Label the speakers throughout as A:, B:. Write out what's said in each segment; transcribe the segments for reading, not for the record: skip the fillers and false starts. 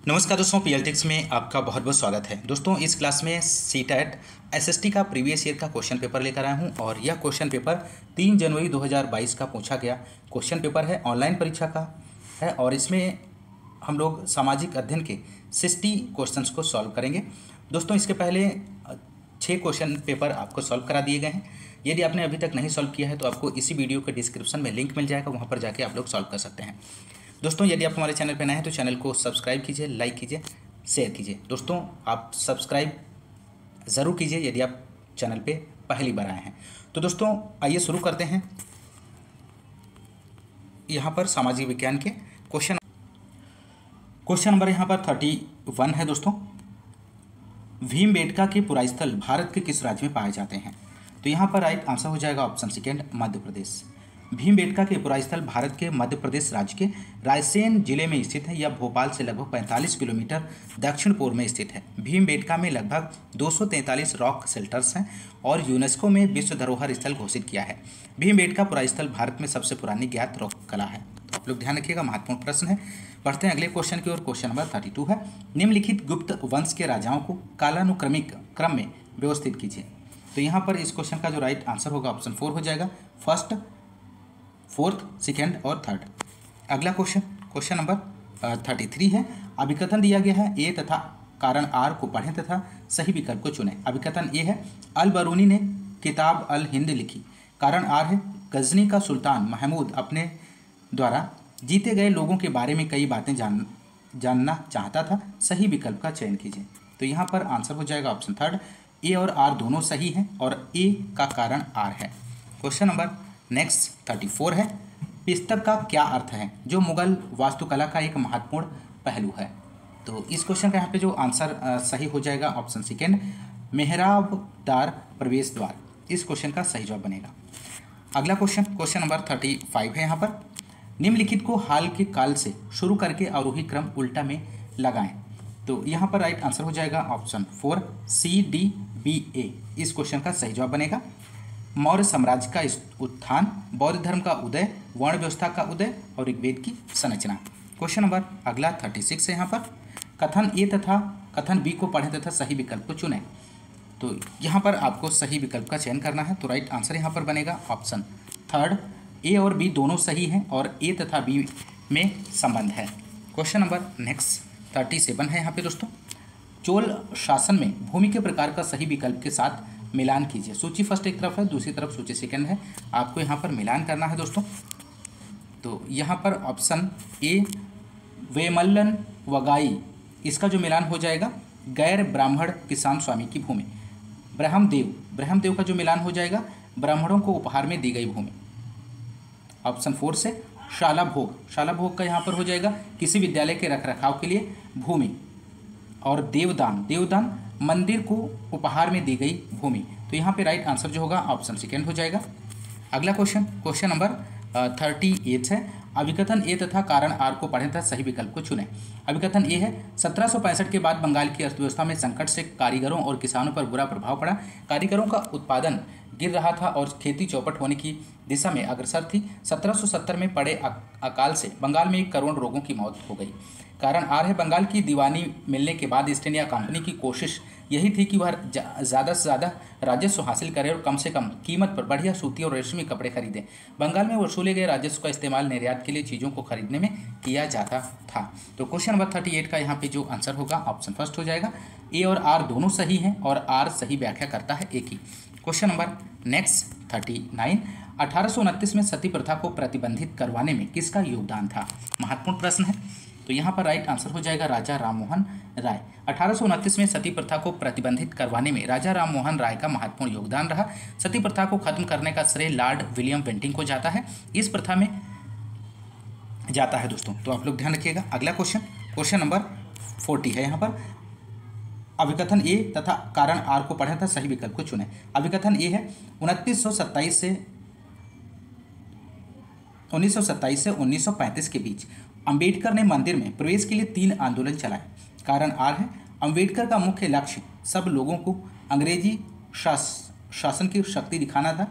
A: नमस्कार दोस्तों, पीएलटिक्स में आपका बहुत बहुत स्वागत है। दोस्तों, इस क्लास में सीटेट एसएसटी का प्रीवियस ईयर का क्वेश्चन पेपर लेकर आया हूं और यह क्वेश्चन पेपर 3 जनवरी 2022 का पूछा गया क्वेश्चन पेपर है। ऑनलाइन परीक्षा का है और इसमें हम लोग सामाजिक अध्ययन के 60 क्वेश्चंस को सॉल्व करेंगे। दोस्तों, इसके पहले 6 क्वेश्चन पेपर आपको सॉल्व करा दिए गए हैं। यदि आपने अभी तक नहीं सॉल्व किया है तो आपको इसी वीडियो के डिस्क्रिप्शन में लिंक मिल जाएगा, वहाँ पर जाके आप लोग सॉल्व कर सकते हैं। दोस्तों, यदि आप हमारे चैनल पर नए हैं तो चैनल को सब्सक्राइब कीजिए, लाइक कीजिए, शेयर कीजिए। दोस्तों, आप सब्सक्राइब ज़रूर कीजिए यदि आप चैनल पे पहली बार आए हैं। तो दोस्तों, आइए शुरू करते हैं। यहाँ पर सामाजिक विज्ञान के क्वेश्चन नंबर यहाँ पर 31 है। दोस्तों, भीमबेटका के पुरास्थल भारत के किस राज्य में पाए जाते हैं? तो यहाँ पर राइट आंसर हो जाएगा ऑप्शन सेकेंड, मध्य प्रदेश। भीमबेटका के पुरास्थल भारत के मध्य प्रदेश राज्य के रायसेन जिले में स्थित है। यह भोपाल से लगभग 45 किलोमीटर दक्षिण पूर्व में स्थित है। भीमबेटका में लगभग 243 रॉक शेल्टर्स हैं और यूनेस्को में विश्व धरोहर स्थल घोषित किया है। भीमबेटका पुरास्थल भारत में सबसे पुरानी ज्ञात रॉक कला है। तो आप लोग ध्यान रखिएगा, महत्वपूर्ण प्रश्न है। बढ़ते हैं अगले क्वेश्चन की ओर। क्वेश्चन नंबर 32 है, निम्नलिखित गुप्त वंश के राजाओं को कालानुक्रमिक क्रम में व्यवस्थित कीजिए। तो यहाँ पर इस क्वेश्चन का जो राइट आंसर होगा ऑप्शन 4 हो जाएगा, फर्स्ट, फोर्थ, सेकेंड और थर्ड। अगला क्वेश्चन नंबर 33 है, अभिकथन दिया गया है ए तथा कारण आर को पढ़ें तथा सही विकल्प को चुनें। अभिकथन ए है, अल बरूनी ने किताब अल हिंद लिखी। कारण आर है, गजनी का सुल्तान महमूद अपने द्वारा जीते गए लोगों के बारे में कई बातें जानना चाहता था। सही विकल्प का चयन कीजिए। तो यहाँ पर आंसर हो जाएगा ऑप्शन थर्ड, ए और आर दोनों सही हैं और ए का कारण आर है। क्वेश्चन नंबर नेक्स्ट 34 है, पिस्तक का क्या अर्थ है जो मुगल वास्तुकला का एक महत्वपूर्ण पहलू है? तो इस क्वेश्चन का यहाँ पे जो आंसर सही हो जाएगा ऑप्शन सेकेंड, मेहराबदार प्रवेश द्वार। इस क्वेश्चन का सही जवाब बनेगा। अगला क्वेश्चन नंबर 35 है। यहाँ पर निम्नलिखित को हाल के काल से शुरू करके आरोही क्रम उल्टा में लगाएं। तो यहाँ पर राइट आंसर हो जाएगा ऑप्शन 4, CDBA। इस क्वेश्चन का सही जवाब बनेगा। मौर्य साम्राज्य का उत्थान, बौद्ध धर्म का उदय, वर्ण व्यवस्था का उदय और ऋग्वेद की संरचना। क्वेश्चन नंबर अगला 36 है। यहाँ पर कथन ए तथा कथन बी को पढ़ें तथा सही विकल्प को चुनें। तो यहाँ पर आपको सही विकल्प का चयन करना है। तो राइट आंसर यहाँ पर बनेगा ऑप्शन थर्ड, ए और बी दोनों सही हैं और ए तथा बी में संबंध है। क्वेश्चन नंबर नेक्स्ट 37 है। यहाँ पे दोस्तों, चोल शासन में भूमि के प्रकार का सही विकल्प के साथ मिलान कीजिए। सूची फर्स्ट एक तरफ है, दूसरी तरफ सूची सेकंड है। आपको यहाँ पर मिलान करना है दोस्तों। तो यहाँ पर ऑप्शन ए, वेमल्लन वगाई, इसका जो मिलान हो जाएगा गैर ब्राह्मण किसान स्वामी की भूमि। ब्रह्मदेव का जो मिलान हो जाएगा ब्राह्मणों को उपहार में दी गई भूमि। ऑप्शन 4 से शाला भोग का यहाँ पर हो जाएगा किसी विद्यालय के रखरखाव के लिए भूमि। और देवदान मंदिर को उपहार में दी गई भूमि। तो यहाँ पे राइट आंसर जो होगा ऑप्शन सेकेंड हो जाएगा। अगला क्वेश्चन नंबर 38 है, अभिकथन ए तथा कारण आर को पढ़ें तथा सही विकल्प को चुनें। अभिकथन ए है, 1765 के बाद बंगाल की अर्थव्यवस्था में संकट से कारीगरों और किसानों पर बुरा प्रभाव पड़ा। कारीगरों का उत्पादन गिर रहा था और खेती चौपट होने की दिशा में अग्रसर थी। 1770 में पड़े अकाल से बंगाल में 1 करोड़ लोगों की मौत हो गई। कारण आर है, बंगाल की दीवानी मिलने के बाद ईस्ट इंडिया कंपनी की कोशिश यही थी कि वह ज़्यादा से ज़्यादा राजस्व हासिल करे और कम से कम कीमत पर बढ़िया सूती और रेशमी कपड़े खरीदें। बंगाल में वसूले गए राजस्व का इस्तेमाल निर्यात के लिए चीज़ों को खरीदने में किया जाता था। तो क्वेश्चन नंबर 38 का यहाँ पे जो आंसर होगा ऑप्शन फर्स्ट हो जाएगा। ए और आर दोनों सही हैं और आर सही व्याख्या करता है एक ही। क्वेश्चन नंबर नेक्स्ट 39, 1829 में सती प्रथा को प्रतिबंधित करवाने में किसका योगदान था? महत्वपूर्ण प्रश्न है। तो यहाँ पर राइट आंसर हो जाएगा राजा राममोहन राय। 1829 में सती प्रथा को प्रतिबंधित करवाने में राजा राममोहन राय का महत्वपूर्ण योगदान रहा। सती प्रथा को खत्म करने का श्रेय लॉर्ड विलियम बेंटिंक को जाता है, इस प्रथा में जाता है दोस्तों। तो आप लोग ध्यान रखिएगा। अगला क्वेश्चन नंबर 40 है। यहाँ पर अभिकथन ए तथा कारण आर को पढ़ें तथा सही विकल्प को चुनें। अभिकथन ए है, 1927 से 1935 के बीच अंबेडकर ने मंदिर में प्रवेश के लिए 3 आंदोलन चलाए। कारण आर है, अंबेडकर का मुख्य लक्ष्य सब लोगों को अंग्रेजी शासन की शक्ति दिखाना था।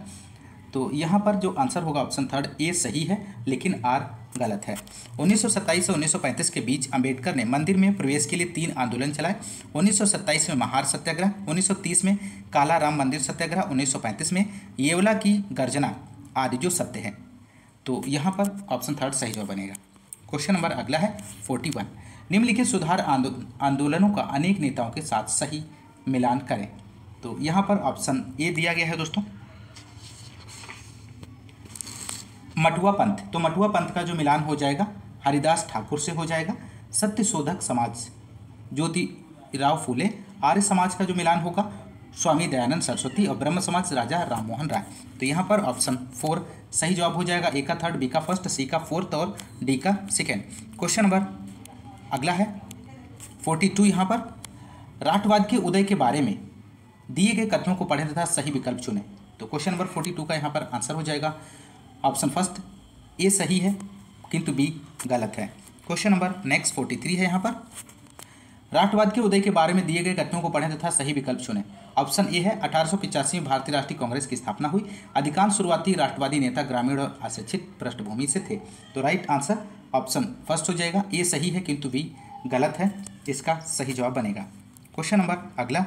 A: तो यहाँ पर जो आंसर होगा ऑप्शन थर्ड, ए सही है लेकिन आर गलत है। 1927 से 1935 के बीच अंबेडकर ने मंदिर में प्रवेश के लिए 3 आंदोलन चलाए। 1927 में महार सत्याग्रह, 1930 में काला राम मंदिर सत्याग्रह, 1935 में येवला की गर्जना आदि जो सत्य है। तो यहाँ पर ऑप्शन थर्ड सही जवाब बनेगा। क्वेश्चन नंबर अगला है 41। निम्नलिखित सुधार आंदोलनों का अनेक नेताओं के साथ सही मिलान करें। तो यहाँ पर ऑप्शन ए दिया गया है दोस्तों, मटुआ पंथ। तो मटुआ पंथ का जो मिलान हो जाएगा हरिदास ठाकुर से हो जाएगा। सत्य शोधक समाज ज्योतिराव फूले। आर्य समाज का जो मिलान होगा स्वामी दयानंद सरस्वती। और ब्रह्म समाज राजा राम मोहन राय। तो यहाँ पर ऑप्शन 4 सही जवाब हो जाएगा। ए का थर्ड, बी का फर्स्ट, सी का फोर्थ और डी का सेकेंड। क्वेश्चन नंबर अगला है 42। यहाँ पर राष्ट्रवाद के उदय के बारे में दिए गए कथनों को पढ़ें तथा सही विकल्प चुनें। तो क्वेश्चन नंबर 42 का यहाँ पर आंसर हो जाएगा ऑप्शन फर्स्ट ए सही है किंतु बी गलत है। क्वेश्चन नंबर नेक्स्ट 43 है। यहाँ पर राष्ट्रवाद के उदय के बारे में दिए गए कथनों को पढ़ें तथा सही विकल्प चुनें। ऑप्शन ए है 1885 में भारतीय राष्ट्रीय कांग्रेस की स्थापना हुई। अधिकांश शुरुआती राष्ट्रवादी नेता ग्रामीण और अशिक्षित पृष्ठभूमि से थे। तो राइट आंसर ऑप्शन फर्स्ट हो जाएगा। ए सही है किंतु बी गलत है, इसका सही जवाब बनेगा। क्वेश्चन नंबर अगला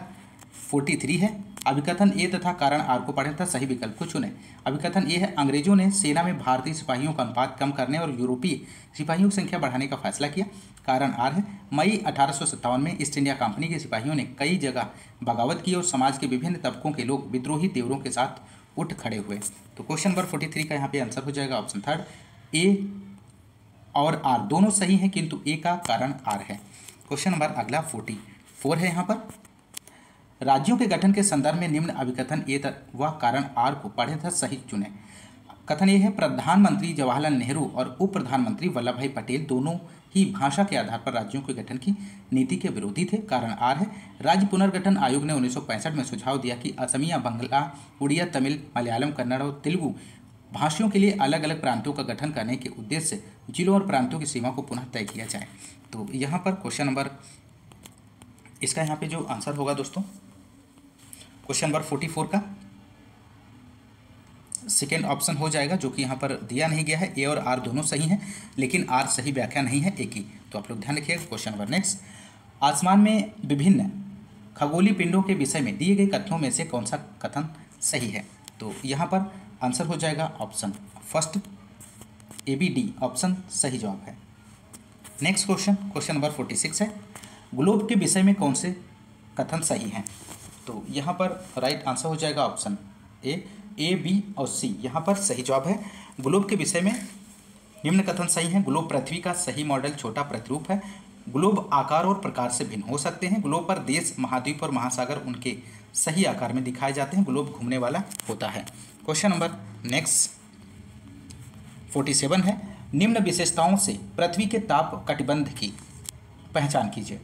A: 43 है। अभिकथन ए तथा कारण आर को पढ़ें तथा सही विकल्प को चुनें। अभिकथन ए है अंग्रेजों ने सेना में भारतीय सिपाहियों का अनुपात कम करने और यूरोपीय सिपाहियों की संख्या बढ़ाने का फैसला किया। कारण आर है मई 1857 में ईस्ट इंडिया कंपनी के सिपाहियों ने कई जगह बगावत की और समाज के विभिन्न तबकों के लोग विद्रोही तेवरों के साथ उठ खड़े हुए। तो क्वेश्चन नंबर 43 का यहाँ पे आंसर हो जाएगा ऑप्शन थर्ड। ए और आर दोनों सही हैं किंतु ए का कारण आर है। क्वेश्चन नंबर अगला 44 है। यहाँ पर राज्यों के गठन के संदर्भ में निम्न अभिकथन ए व कारण आर को पढ़ें तथा सही चुनें। कथन ये है प्रधानमंत्री जवाहरलाल नेहरू और उप प्रधानमंत्री वल्लभ भाई पटेल दोनों ही भाषा के आधार पर राज्यों के गठन की नीति के विरोधी थे। कारण आर है राज्य पुनर्गठन आयोग ने 1965 में सुझाव दिया कि असमिया, बंगला, उड़िया, तमिल, मलयालम, कन्नड़ और तेलुगु भाषियों के लिए अलग अलग प्रांतों का गठन करने के उद्देश्य से जिलों और प्रांतों की सीमा को पुनः तय किया जाए। तो यहाँ पर क्वेश्चन नंबर इसका यहाँ पे जो आंसर होगा दोस्तों क्वेश्चन नंबर 44 का सेकेंड ऑप्शन हो जाएगा, जो कि यहाँ पर दिया नहीं गया है। ए और आर दोनों सही हैं लेकिन आर सही व्याख्या नहीं है ए की। तो आप लोग ध्यान रखिएगा। क्वेश्चन नंबर नेक्स्ट, आसमान में विभिन्न खगोलीय पिंडों के विषय में दिए गए कथनों में से कौन सा कथन सही है। तो यहाँ पर आंसर हो जाएगा option first A B D option सही जवाब है। नेक्स्ट क्वेश्चन नंबर 46 है। ग्लोब के विषय में कौन से कथन सही हैं। तो यहाँ पर राइट आंसर हो जाएगा ऑप्शन ए बी और सी यहाँ पर सही जवाब है। ग्लोब के विषय में निम्न कथन सही हैं। ग्लोब पृथ्वी का सही मॉडल छोटा प्रतिरूप है। ग्लोब आकार और प्रकार से भिन्न हो सकते हैं। ग्लोब पर देश, महाद्वीप और महासागर उनके सही आकार में दिखाए जाते हैं। ग्लोब घूमने वाला होता है। क्वेश्चन नंबर नेक्स्ट 47 है। निम्न विशेषताओं से पृथ्वी के ताप कटिबंध की पहचान कीजिए।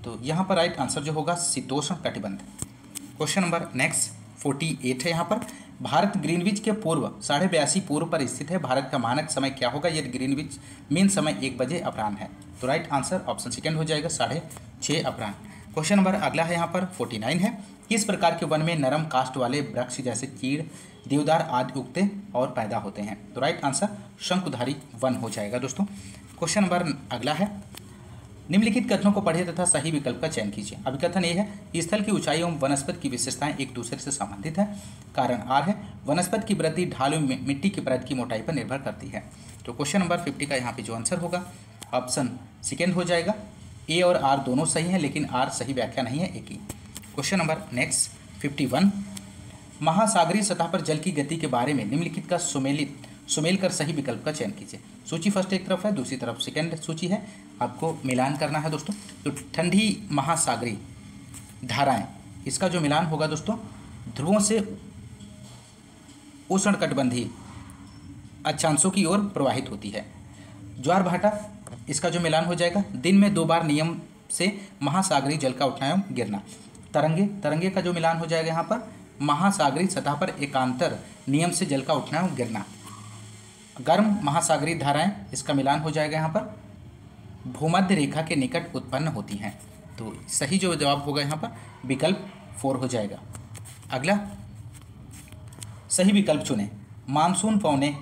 A: तो यहाँ पर राइट आंसर जो होगा शीतोष्ण कटिबंध। क्वेश्चन नंबर नेक्स्ट 48 है। यहाँ पर भारत ग्रीनविच के पूर्व 82.5 पूर्व पर स्थित है। भारत का मानक समय क्या होगा यदि ग्रीनविच मेन समय 1 बजे अपराह्न है। तो राइट आंसर ऑप्शन सेकेंड हो जाएगा 6:30 अपराह्न। क्वेश्चन नंबर अगला है यहाँ पर 49 है। किस प्रकार के वन में नरम काष्ठ वाले वृक्ष जैसे चीड़, देवदार आदि उगते और पैदा होते हैं। तो राइट आंसर शंकुधारी वन हो जाएगा दोस्तों। क्वेश्चन नंबर अगला है। निम्नलिखित कथनों को पढ़िए तथा सही विकल्प का चयन कीजिए। अभिकथन ए है स्थल की ऊंचाई एवं वनस्पति की विशेषताएं एक दूसरे से संबंधित है। कारण आर है वनस्पति की वृद्धि ढाल एवं मिट्टी की परत की मोटाई पर निर्भर करती है। तो क्वेश्चन नंबर 50 का यहाँ पे जो आंसर होगा ऑप्शन सेकेंड हो जाएगा। ए और आर दोनों सही हैं लेकिन आर सही व्याख्या नहीं है ए की। Question number next 51। महासागरीय सतह पर जल की गति के बारे में निम्नलिखित का सुमेल कर सही विकल्प का चयन कीजिए। सूची फर्स्ट एक तरफ है, दूसरी तरफ सेकेंड सूची है, आपको मिलान करना है दोस्तों। तो ठंडी महासागरीय धाराएं, इसका जो मिलान होगा दोस्तों ध्रुवों से उष्णकटिबंधीय अक्षांशों की ओर प्रवाहित होती है। ज्वार भाटा, इसका जो मिलान हो जाएगा दिन में 2 बार नियम से महासागरीय जल का उठना एवं गिरना। तरंगे का जो मिलान हो जाएगा यहाँ पर महासागरीय सतह पर एकांतर नियम से जल का उठना एवं गिरना। गर्म महासागरीय धाराएं, इसका मिलान हो जाएगा यहाँ पर भूमध्य रेखा के निकट उत्पन्न होती हैं। तो सही जो जवाब होगा यहाँ पर विकल्प 4 हो जाएगा। अगला सही विकल्प चुनें। मानसून पवने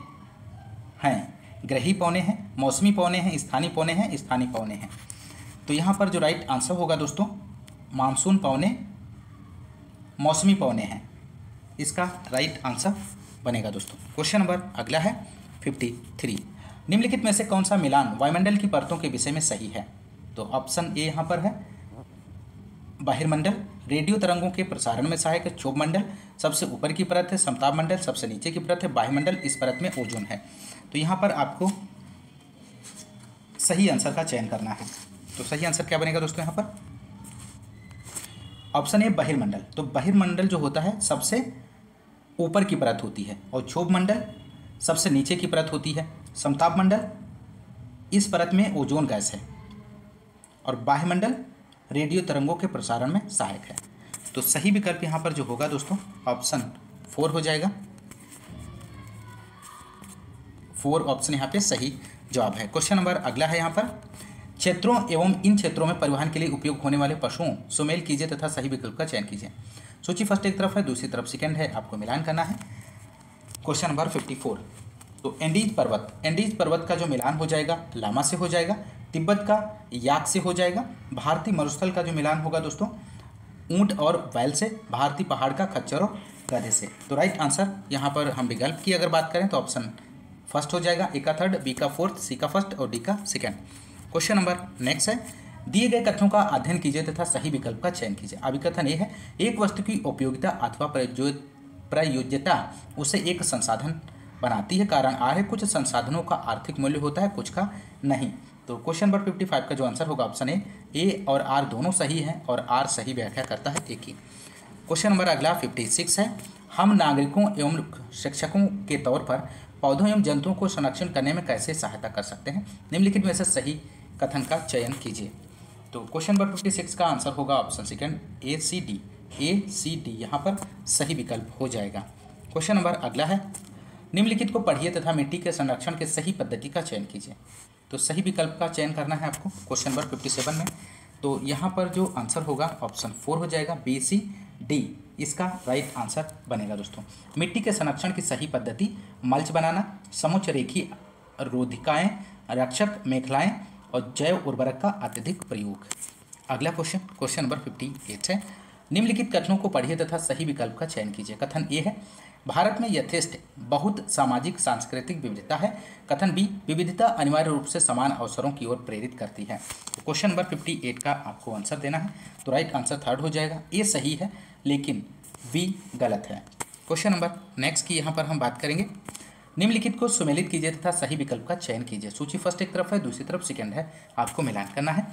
A: हैं ग्रही पौने हैं, मौसमी पौने हैं, स्थानीय पौने हैं, स्थानीय पौने हैं। तो यहाँ पर जो राइट आंसर होगा दोस्तों मानसून पौने, मौसमी पौने हैं, इसका राइट आंसर बनेगा दोस्तों। क्वेश्चन नंबर अगला है 53। निम्नलिखित में से कौन सा मिलान वायुमंडल की परतों के विषय में सही है? तो ऑप्शन ए यहाँ पर है बहिर्मंडल, रेडियो तरंगों के प्रसारण में सहायक है क्षोभ मंडल, सबसे ऊपर की परत है समताप मंडल, सबसे नीचे की परत है वायुमंडल, इस परत में ओजोन है। तो यहाँ पर आपको सही आंसर का चयन करना है। तो सही आंसर क्या बनेगा दोस्तों यहाँ पर? ऑप्शन ए बहिर्मंडल। तो बहिर्मंडल जो होता है सबसे ऊपर की परत होती है और क्षोभ मंडल सबसे नीचे की परत होती है, समताप मंडल इस परत में ओजोन गैस है और वायुमंडल रेडियो तरंगों के प्रसारण में सहायक है। तो सही विकल्प यहाँ पर जो होगा दोस्तों ऑप्शन 4 हो जाएगा। 4 ऑप्शन यहाँ पे सही जवाब है। क्वेश्चन नंबर अगला है यहाँ पर क्षेत्रों एवं इन क्षेत्रों में परिवहन के लिए उपयोग होने वाले पशुओं सुमेल कीजिए तथा सही विकल्प का चयन कीजिए। सूची फर्स्ट एक तरफ है, दूसरी तरफ सेकंड है, आपको मिलान करना है। Question number 54। तो एंडीज पर्वत का जो मिलान हो जाएगा लामा से हो जाएगा, तिब्बत का याक से हो जाएगा, भारतीय मरुस्थल का जो मिलान होगा दोस्तों ऊंट और बैल से, भारतीय पहाड़ का खच्चर और गधे से। तो राइट आंसर यहाँ पर हम विकल्प की अगर बात करें तो ऑप्शन फर्स्ट हो जाएगा, ए का थर्ड, बी का फोर्थ, सी का फर्स्ट और डी का सेकंड। क्वेश्चन नंबर नेक्स्ट है दिए गए कथनों का अध्ययन कीजिए तथा सही विकल्प का चयन कीजिए। अभिकथन ये है एक वस्तु की उपयोगिता अथवा प्रयोज्यता उसे एक संसाधन बनाती है। कारण आर है कुछ संसाधनों का आर्थिक मूल्य होता है, कुछ का नहीं। तो क्वेश्चन नंबर 55 का जो आंसर होगा ऑप्शन ए और आर दोनों सही हैं और आर सही व्याख्या करता है एक ही। क्वेश्चन नंबर अगला 56 है हम नागरिकों एवं शिक्षकों के तौर पर पौधों एवं जंतुओं को संरक्षण करने में कैसे सहायता कर सकते हैं? निम्नलिखित में से सही कथन का चयन कीजिए। तो क्वेश्चन नंबर 56 का आंसर होगा option second A C D यहाँ पर सही विकल्प हो जाएगा। क्वेश्चन नंबर अगला है निम्नलिखित को पढ़िए तथा मिट्टी के संरक्षण के सही पद्धति का चयन कीजिए। तो सही विकल्प का चयन करना है आपको क्वेश्चन नंबर 57 में। तो यहाँ पर जो आंसर होगा ऑप्शन 4 हो जाएगा, बी सी डी इसका राइट आंसर बनेगा दोस्तों। मिट्टी के संरक्षण की सही पद्धति मल्च बनाना, समुच्च रेखी रोधिकाएँ, रक्षक मेखलाएँ और जैव उर्वरक का अत्यधिक प्रयोग। अगला क्वेश्चन नंबर 58 है निम्नलिखित कथनों को पढ़िए तथा सही विकल्प का चयन कीजिए। कथन ए है भारत में यथेष्ट बहुत सामाजिक सांस्कृतिक विविधता है। कथन बी विविधता अनिवार्य रूप से समान अवसरों की ओर प्रेरित करती है। तो क्वेश्चन नंबर 58 का आपको आंसर देना है। तो राइट आंसर थर्ड हो जाएगा, ए सही है लेकिन बी गलत है। क्वेश्चन नंबर नेक्स्ट की यहाँ पर हम बात करेंगे निम्नलिखित को सुमेलित कीजिए तथा सही विकल्प का चयन कीजिए। सूची फर्स्ट एक तरफ है, दूसरी तरफ सेकंड है, आपको मिलान करना है।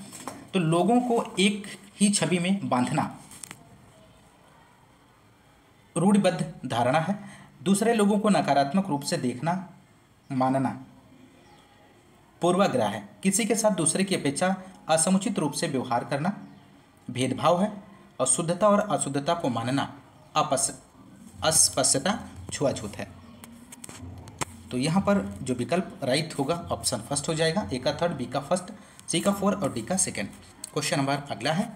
A: तो लोगों को एक ही छवि में बांधना रूढ़िबद्ध धारणा है। दूसरे लोगों को नकारात्मक रूप से देखना मानना पूर्वाग्रह है। किसी के साथ दूसरे की अपेक्षा असमुचित रूप से व्यवहार करना भेदभाव है और शुद्धता और अशुद्धता को मानना अस्पष्टता छुआछूत है। तो यहाँ पर जो विकल्प राइट होगा ऑप्शन फर्स्ट हो जाएगा, ए का थर्ड, बी का फर्स्ट, सी का 4 और डी का सेकंड। क्वेश्चन नंबर अगला है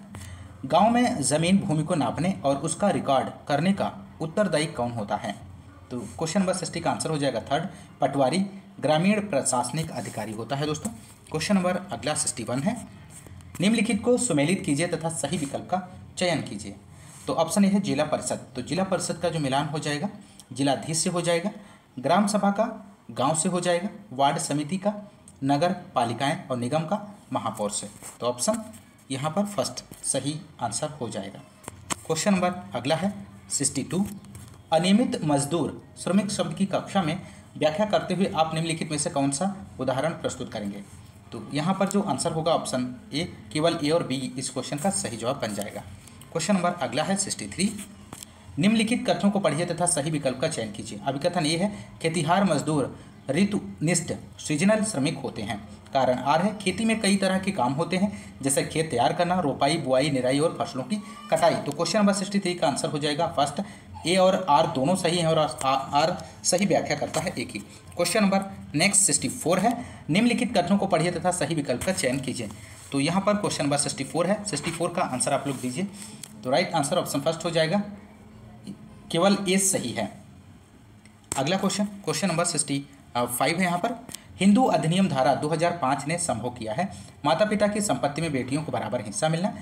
A: गांव में जमीन भूमि को नापने और उसका रिकॉर्ड करने का उत्तरदायी कौन होता है? तो क्वेश्चन नंबर 60 का आंसर हो जाएगा थर्ड, पटवारी ग्रामीण प्रशासनिक अधिकारी होता है दोस्तों। क्वेश्चन नंबर अगला 61 है निम्नलिखित को सुमेलित कीजिए तथा सही विकल्प का चयन कीजिए। तो ऑप्शन ए है जिला परिषद। तो जिला परिषद का जो मिलान हो जाएगा जिलाधीश से हो जाएगा, ग्राम सभा का गांव से हो जाएगा, वार्ड समिति का, नगर पालिकाएं और निगम का महापौर से। तो ऑप्शन यहाँ पर फर्स्ट सही आंसर हो जाएगा। क्वेश्चन नंबर अगला है 62 अनियमित मजदूर श्रमिक शब्द की कक्षा में व्याख्या करते हुए आप निम्नलिखित में से कौन सा उदाहरण प्रस्तुत करेंगे? तो यहाँ पर जो आंसर होगा ऑप्शन ए, केवल ए और बी इस क्वेश्चन का सही जवाब बन जाएगा। क्वेश्चन नंबर अगला है 63 निम्नलिखित कथनों को पढ़िए तथा सही विकल्प का चयन कीजिए। अभिकथन ये है खेतिहार मजदूर ऋतुनिष्ठ सीजनल श्रमिक होते हैं। कारण आर है खेती में कई तरह के काम होते हैं जैसे खेत तैयार करना, रोपाई, बुआई, निराई और फसलों की कटाई। तो क्वेश्चन नंबर 63 का आंसर हो जाएगा फर्स्ट, ए और आर दोनों सही हैं और आर सही व्याख्या करता है एक ही। क्वेश्चन नंबर नेक्स्ट 64 है निम्नलिखित कथनों को पढ़िए तथा सही विकल्प का चयन कीजिए। तो यहाँ पर क्वेश्चन नंबर 64 है, 64 का आंसर आप लोग दीजिए। तो राइट आंसर ऑप्शन फर्स्ट हो जाएगा, केवल ए सही है। अगला क्वेश्चन नंबर 65 है यहाँ पर हिंदू अधिनियम धारा 2005 ने संभव किया है। माता पिता की संपत्ति में बेटियों को बराबर हिस्सा मिलना,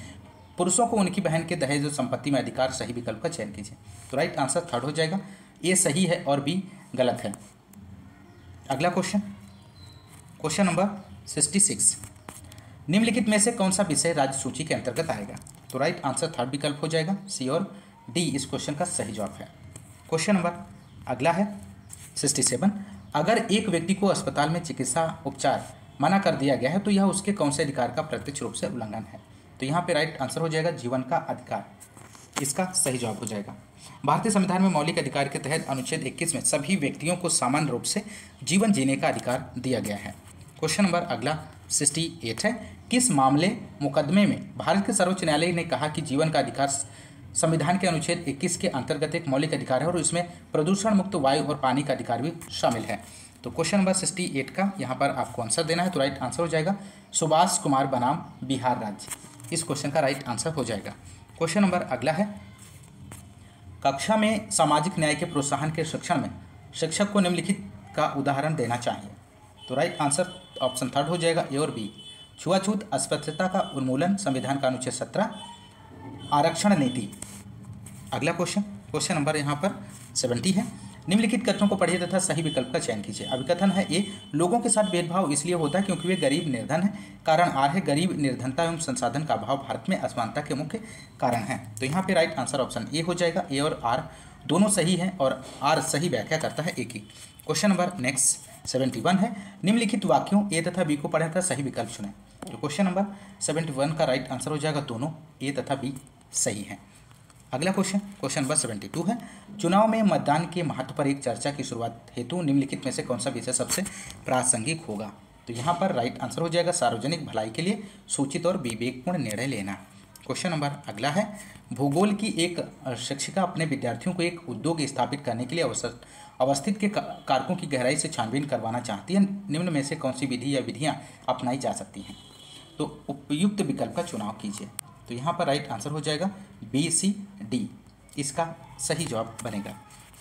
A: पुरुषों को उनकी बहन के दहेज और संपत्ति में अधिकार। सही विकल्प का चयन कीजिए। तो राइट आंसर थर्ड हो जाएगा, ए सही है और बी गलत है। अगला क्वेश्चन, क्वेश्चन नंबर 66, निम्नलिखित में से कौन सा विषय राज्य सूची के अंतर्गत आएगा? तो राइट आंसर थर्ड विकल्प हो जाएगा, सी और डी इस क्वेश्चन का सही जवाब है। क्वेश्चन नंबर अगला है 67, अगर एक व्यक्ति को अस्पताल में चिकित्सा उपचार मना कर दिया गया है तो यह उसके कौन से अधिकार का प्रत्यक्ष रूप से उल्लंघन है? तो यहाँ पे राइट आंसर हो जाएगा जीवन का अधिकार, इसका सही जवाब हो जाएगा। भारतीय संविधान में मौलिक अधिकार के तहत अनुच्छेद 21 में सभी व्यक्तियों को सामान्य रूप से जीवन जीने का अधिकार दिया गया है। क्वेश्चन नंबर अगला 68 है, किस मामले मुकदमे में भारत के सर्वोच्च न्यायालय ने कहा कि जीवन का अधिकार संविधान के अनुच्छेद 21 के अंतर्गत एक मौलिक अधिकार है और इसमें प्रदूषण मुक्त वायु और पानी का अधिकार भी शामिल है? तो क्वेश्चन नंबर 68 का यहाँ पर आपको आंसर देना है। तो राइट आंसर हो जाएगा सुभाष कुमार बनाम बिहार राज्य, इस क्वेश्चन का राइट आंसर हो जाएगा। क्वेश्चन नंबर अगला है, कक्षा में सामाजिक न्याय के प्रोत्साहन के शिक्षण में शिक्षक को निम्नलिखित का उदाहरण देना चाहिए? तो राइट आंसर ऑप्शन थर्ड हो जाएगा, ए और बी। छुआछूत, अस्पृश्यता का उन्मूलन, संविधान का अनुच्छेद 17, आरक्षण नीति। अगला क्वेश्चन, क्वेश्चन नंबर यहाँ पर 70 है, निम्नलिखित कथनों को पढ़िए तथा सही विकल्प का चयन कीजिए। अभिकथन है ए, लोगों के साथ भेदभाव इसलिए होता है क्योंकि वे गरीब निर्धन है। कारण आर है, गरीब निर्धनता एवं संसाधन का अभाव भारत में असमानता के मुख्य कारण है। तो यहाँ पे राइट आंसर ऑप्शन ए हो जाएगा, ए और आर दोनों सही है और आर सही व्याख्या करता है ए की। क्वेश्चन नंबर नेक्स्ट 71 है, निम्नलिखित वाक्यों ए तथा बी को पढ़ें तथा सही विकल्प चुनें। तो क्वेश्चन नंबर 71 का राइट आंसर हो जाएगा दोनों ए तथा बी सही है। अगला क्वेश्चन, क्वेश्चन नंबर 72 है, चुनाव में मतदान के महत्व पर एक चर्चा की शुरुआत हेतु निम्नलिखित में से कौन सा विषय सबसे प्रासंगिक होगा? तो यहाँ पर राइट आंसर हो जाएगा सार्वजनिक भलाई के लिए सूचित और विवेकपूर्ण निर्णय लेना। क्वेश्चन नंबर अगला है, भूगोल की एक शिक्षिका अपने विद्यार्थियों को एक उद्योग स्थापित करने के लिए अवस्थित के कारकों की गहराई से छानबीन करवाना चाहती है। निम्न में से कौन सी विधि या विधियाँ अपनाई जा सकती हैं? तो उपयुक्त विकल्प का चुनाव कीजिए। तो यहाँ पर राइट आंसर हो जाएगा बी सी डी, इसका सही जवाब बनेगा।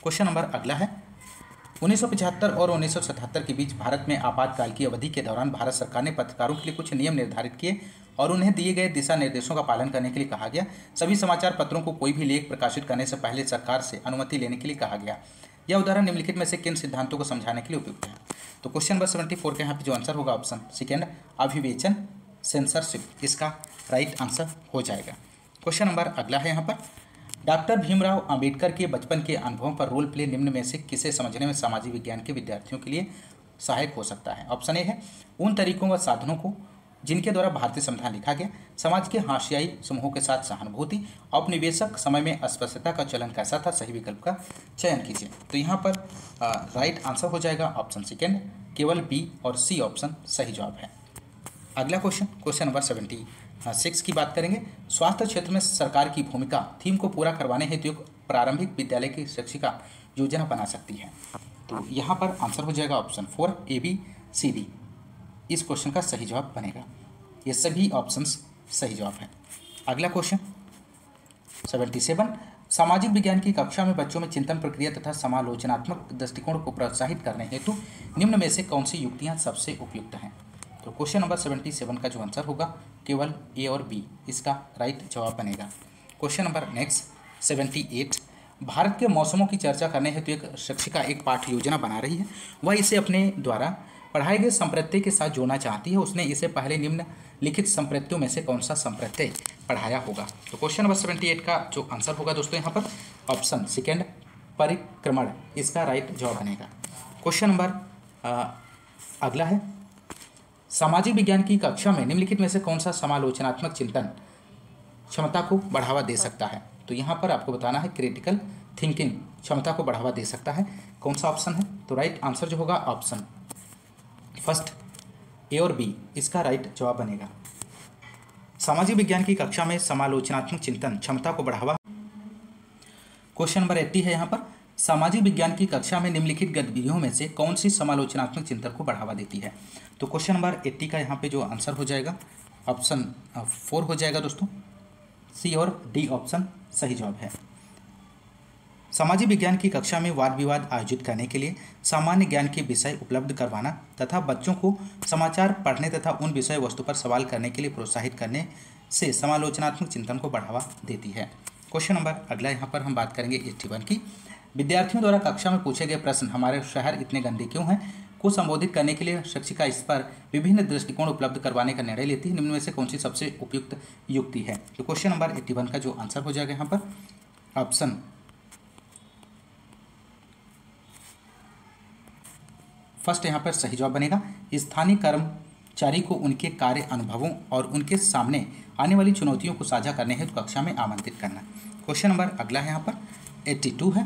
A: क्वेश्चन नंबर अगला है, 1975 और 1977 के बीच भारत में आपातकाल की अवधि के दौरान भारत सरकार ने पत्रकारों के लिए कुछ नियम निर्धारित किए और उन्हें दिए गए दिशा निर्देशों का पालन करने के लिए कहा गया। सभी समाचार पत्रों को कोई भी लेख प्रकाशित करने से पहले सरकार से अनुमति लेने के लिए कहा गया। यह उदाहरण निम्नलिखित में से किन सिद्धांतों को समझाने के लिए उपयुक्त है? तो क्वेश्चन नंबर 74 के यहाँ पे जो आंसर होगा ऑप्शन सेकेंड, अभिवेचन सेंसरशिप, इसका राइट आंसर हो जाएगा। क्वेश्चन नंबर अगला है यहाँ पर, डॉक्टर भीमराव अंबेडकर के बचपन के अनुभवों पर रोल प्ले निम्न में से किसे समझने में सामाजिक विज्ञान के विद्यार्थियों के लिए सहायक हो सकता है? ऑप्शन ए है, उन तरीकों व साधनों को जिनके द्वारा भारतीय संविधान लिखा गया, समाज के हाशियाई समूहों के साथ सहानुभूति, औपनिवेशक समय में अस्पृश्यता का चलन कैसा था? सही विकल्प का चयन कीजिए। तो यहाँ पर राइट आंसर हो जाएगा ऑप्शन सेकेंड, केवल बी और सी ऑप्शन सही जवाब है। अगला क्वेश्चन, क्वेश्चन नंबर 76 की बात करेंगे, स्वास्थ्य क्षेत्र में सरकार की भूमिका थीम को पूरा करवाने हेतु एक प्रारंभिक विद्यालय की शिक्षिका योजना बना सकती है। तो यहाँ पर आंसर हो जाएगा option 4, A B C D, इस क्वेश्चन का सही जवाब बनेगा। ये सभी ऑप्शंस सही जवाब है। अगला क्वेश्चन 77, सामाजिक विज्ञान की कक्षा में बच्चों में चिंतन प्रक्रिया तथा समालोचनात्मक दृष्टिकोण को प्रोत्साहित करने हेतु निम्न में से कौन सी युक्तियाँ सबसे उपयुक्त हैं? तो क्वेश्चन नंबर 77 का जो आंसर होगा केवल ए और बी, इसका राइट जवाब बनेगा। क्वेश्चन नंबर नेक्स्ट 78, भारत के मौसमों की चर्चा करने हेतु एक शिक्षिका एक पाठ्य योजना बना रही है। वह इसे अपने द्वारा पढ़ाए गए संप्रत्यय के साथ जोड़ना चाहती है। उसने इसे पहले निम्नलिखित संप्रत्ययों में से कौन सा संप्रत्यय पढ़ाया होगा? तो क्वेश्चन नंबर 78 का जो आंसर होगा दोस्तों यहाँ पर ऑप्शन सेकेंड, परिक्रमण, इसका राइट जवाब बनेगा। क्वेश्चन नंबर अगला है, सामाजिक विज्ञान की कक्षा में निम्नलिखित में से कौन सा समालोचनात्मक चिंतन क्षमता को बढ़ावा दे सकता है? तो यहाँ पर आपको बताना है क्रिटिकल थिंकिंग क्षमता को बढ़ावा दे सकता है। कौन सा ऑप्शन है? तो राइट आंसर जो होगा ऑप्शन फर्स्ट, ए और बी, इसका राइट जवाब बनेगा। सामाजिक विज्ञान की कक्षा में समालोचनात्मक चिंतन क्षमता को बढ़ावा। क्वेश्चन नंबर 80 है यहाँ पर, सामाजिक विज्ञान की कक्षा में निम्नलिखित गतिविधियों में से कौन सी समालोचनात्मक चिंतन को बढ़ावा देती है? तो क्वेश्चन नंबर 80 का यहाँ पे जो आंसर हो जाएगा ऑप्शन 4 हो जाएगा दोस्तों, सी और डी ऑप्शन सही जवाब है। सामाजिक विज्ञान की कक्षा में वाद विवाद आयोजित करने के लिए सामान्य ज्ञान के विषय उपलब्ध करवाना तथा बच्चों को समाचार पढ़ने तथा उन विषय वस्तु पर सवाल करने के लिए प्रोत्साहित करने से समालोचनात्मक चिंतन को बढ़ावा देती है। क्वेश्चन नंबर अगला यहाँ पर हम बात करेंगे 81 की। विद्यार्थियों द्वारा कक्षा में पूछे गए प्रश्न हमारे शहर इतने गंदे क्यों हैं को संबोधित करने के लिए शिक्षिका इस पर विभिन्न दृष्टिकोण उपलब्ध करवाने का निर्णय लेती है। निम्न में से कौन सी सबसे उपयुक्त युक्ति है? तो क्वेश्चन नंबर 81 का जो आंसर हो जाएगा यहाँ पर ऑप्शन फर्स्ट यहाँ पर सही जवाब बनेगा। स्थानीय कर्मचारी को उनके कार्य अनुभवों और उनके सामने आने वाली चुनौतियों को साझा करने हेतु कक्षा में आमंत्रित करना। क्वेश्चन नंबर अगला है यहाँ पर 82 है।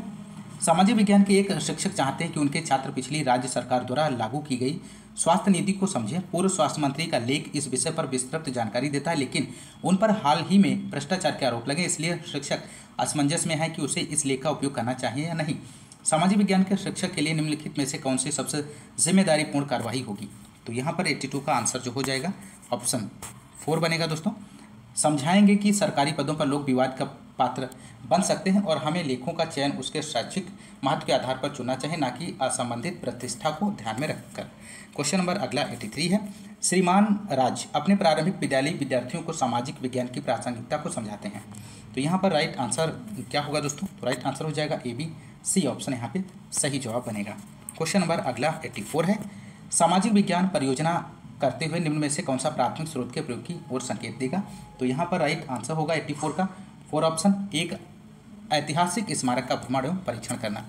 A: सामाजिक विज्ञान के एक शिक्षक चाहते हैं कि उनके छात्र पिछली राज्य सरकार द्वारा लागू की गई स्वास्थ्य नीति को समझें। पूर्व स्वास्थ्य मंत्री का लेख इस विषय पर विस्तृत जानकारी देता है, लेकिन उन पर हाल ही में भ्रष्टाचार के आरोप लगे, इसलिए शिक्षक असमंजस में है कि उसे इस लेख का उपयोग करना चाहिए या नहीं। सामाजिक विज्ञान के शिक्षक के लिए निम्नलिखित में से कौन सी सबसे जिम्मेदारीपूर्ण कार्रवाई होगी? तो यहाँ पर 82 का आंसर जो हो जाएगा ऑप्शन 4 बनेगा। दोस्तों, समझाएंगे कि सरकारी पदों पर लोग विवाद का पात्र बन सकते हैं और हमें लेखों का चयन उसके शैक्षिक महत्व के आधार पर चुनना चाहिए, ना कि असंबंधित प्रतिष्ठा को ध्यान में रखकर। क्वेश्चन नंबर अगला 83 है। श्रीमान राज अपने प्रारंभिक विद्यालय विद्यार्थियों को सामाजिक विज्ञान की प्रासंगिकता को समझाते हैं। तो यहाँ पर राइट आंसर क्या होगा दोस्तों? तो राइट आंसर हो जाएगा ABC ऑप्शन यहाँ पे सही जवाब बनेगा। क्वेश्चन नंबर अगला 84 है। सामाजिक विज्ञान परियोजना करते हुए निम्न में से कौन सा प्राथमिक स्रोत के प्रयोग की ओर संकेत देगा? तो यहाँ पर राइट आंसर होगा 84 का 4 ऑप्शन, एक ऐतिहासिक स्मारक का भ्रमण एवं परीक्षण करना।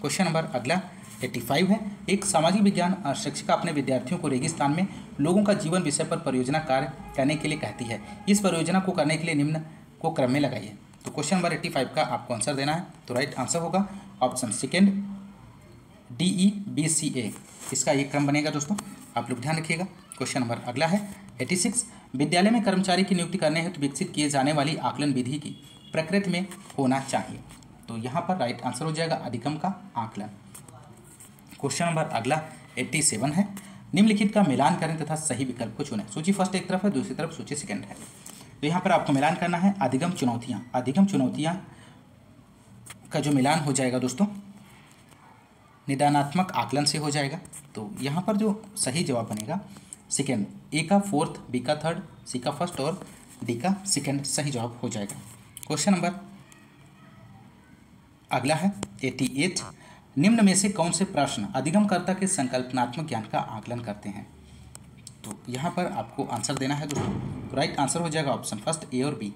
A: क्वेश्चन नंबर अगला 85 है। एक सामाजिक विज्ञान शिक्षिका अपने विद्यार्थियों को रेगिस्तान में लोगों का जीवन विषय पर परियोजना कार्य करने के लिए कहती है। इस परियोजना को करने के लिए निम्न को क्रम में लगाइए। तो क्वेश्चन नंबर 85 का आपको आंसर देना है। तो राइट आंसर होगा ऑप्शन सेकेंड DEBCA, इसका ये क्रम बनेगा। दोस्तों, आप लोग ध्यान रखिएगा। क्वेश्चन नंबर अगला है 86। विद्यालय में कर्मचारी की नियुक्ति करने हेतु विकसित किए जाने वाली आकलन विधि की प्रकृति में होना चाहिए। तो यहाँ पर राइट आंसर हो जाएगा अधिगम का आकलन। क्वेश्चन नंबर अगला 87 है। निम्नलिखित का मिलान करें तथा सही विकल्प को चुनें। सूची फर्स्ट एक तरफ है, दूसरी तरफ सूची सेकंड है। तो यहाँ पर आपको मिलान करना है अधिगम चुनौतियाँ का जो मिलान हो जाएगा दोस्तों निदानात्मक आकलन से हो जाएगा। तो यहाँ पर जो सही जवाब बनेगा सेकेंड, ए का फोर्थ, बी का थर्ड, सी का फर्स्ट और डी का सेकेंड सही जवाब हो जाएगा। क्वेश्चन नंबर अगला है 88। निम्न में से कौन से प्रश्न अधिगमकर्ता के संकल्पनात्मक ज्ञान का आकलन करते हैं? तो यहाँ पर आपको आंसर देना है दोस्तों। तो राइट आंसर हो जाएगा ऑप्शन फर्स्ट ए और बी।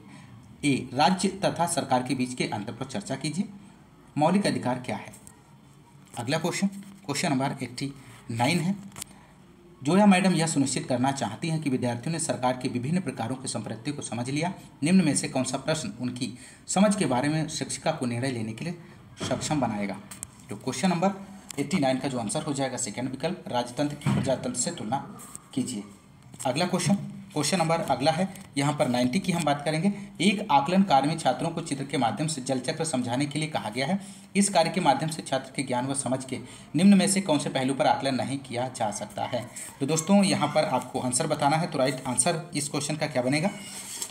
A: ए, राज्य तथा सरकार के बीच के अंतर पर चर्चा कीजिए। मौलिक अधिकार क्या है? अगला क्वेश्चन नंबर 89 है। जोया मैडम यह सुनिश्चित करना चाहती हैं कि विद्यार्थियों ने सरकार के विभिन्न प्रकारों के संप्रति को समझ लिया। निम्न में से कौन सा प्रश्न उनकी समझ के बारे में शिक्षिका को निर्णय लेने के लिए सक्षम बनाएगा? तो क्वेश्चन नंबर 89 का जो आंसर हो जाएगा सेकेंड विकल्प, राजतंत्र की प्रजातंत्र से तुलना कीजिए। अगला क्वेश्चन नंबर अगला है यहाँ पर 90 की हम बात करेंगे। एक आकलन कार्य में छात्रों को चित्र के माध्यम से जल चक्र समझाने के लिए कहा गया है। इस कार्य के माध्यम से छात्र के ज्ञान व समझ के निम्न में से कौन से पहलू पर आकलन नहीं किया जा सकता है? तो दोस्तों यहाँ पर आपको आंसर बताना है। तो राइट आंसर इस क्वेश्चन का क्या बनेगा?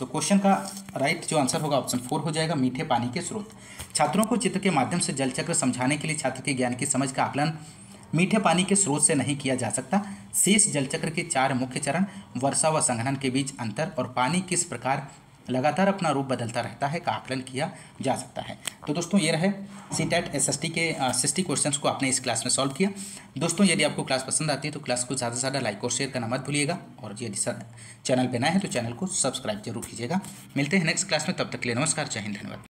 A: तो क्वेश्चन का राइट जो आंसर होगा ऑप्शन 4 हो जाएगा, मीठे पानी के स्रोत। छात्रों को चित्र के माध्यम से जल चक्र समझाने के लिए छात्र के ज्ञान की समझ का आकलन मीठे पानी के स्रोत से नहीं किया जा सकता। शेष जल चक्र के 4 मुख्य चरण, वर्षा व संघनन के बीच अंतर और पानी किस प्रकार लगातार अपना रूप बदलता रहता है का आकलन किया जा सकता है। तो दोस्तों ये रहे CTET SST के 60 क्वेश्चंस को आपने इस क्लास में सॉल्व किया। दोस्तों यदि आपको क्लास पसंद आती है तो क्लास को ज़्यादा से ज़्यादा लाइक और शेयर करना मत भूलिएगा, और यदि चैनल पर नए हैं तो चैनल को सब्सक्राइब जरूर कीजिएगा। मिलते हैं नेक्स्ट क्लास में, तब तक के लिए नमस्कार, जय हिंद, धन्यवाद।